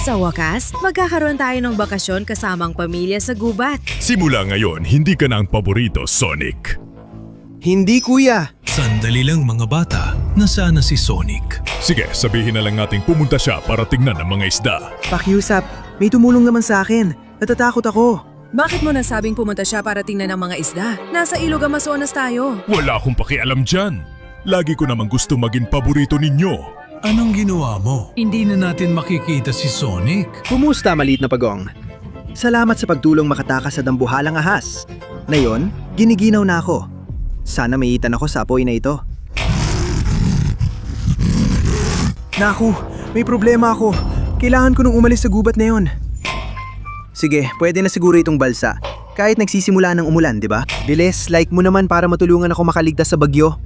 Sa wakas, magkakaroon tayo ng bakasyon kasamang pamilya sa gubat. Simula ngayon, hindi ka na ang paborito, Sonic. Hindi kuya. Sandali lang mga bata, nasaan na si Sonic? Sige, sabihin na lang nating pumunta siya para tignan ang mga isda. Pakiusap, may tumulong naman sa akin. Natatakot ako. Bakit mo nasabing pumunta siya para tingnan ang mga isda? Nasa ilog Amazonas tayo. Wala akong pakialam dyan. Lagi ko namang gusto maging paborito ninyo. Anong ginawa mo? Hindi na natin makikita si Sonic. Kumusta maliit na pagong? Salamat sa pagtulong makatakas sa dambuhalang ahas. Ngayon, giniginaw na ako. Sana maiitan ako sa apoy na ito. Naku, may problema ako. Kailangan ko nung umalis sa gubat na yon. Sige, pwede na siguro itong balsa. Kahit nagsisimula ng umulan, di ba? Bilis, like mo naman para matulungan ako makaligtas sa bagyo.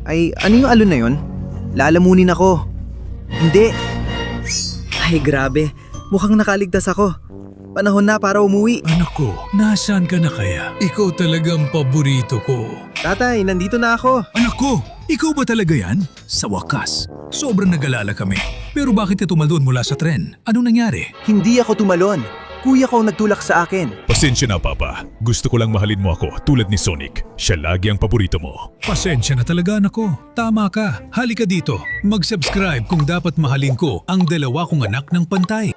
Ay, ano yung alon na yon? Lalamunin ako. Hindi. Ay, grabe. Mukhang nakaligtas ako. Panahon na para umuwi. Anak ko, nasaan ka na kaya? Ikaw talagang paborito ko. Tatay, nandito na ako. Anak ko, ikaw ba talaga yan? Sa wakas, sobrang nag-alala kami. Pero bakit ka tumalon mula sa tren? Anong nangyari? Hindi ako tumalon. Kuya ko ang nagtulak sa akin. Pasensya na, Papa. Gusto ko lang mahalin mo ako tulad ni Sonic. Siya lagi ang paborito mo. Pasensya na talaga anak ko. Tama ka. Halika dito. Mag-subscribe kung dapat mahalin ko ang dalawa kong anak ng pantay.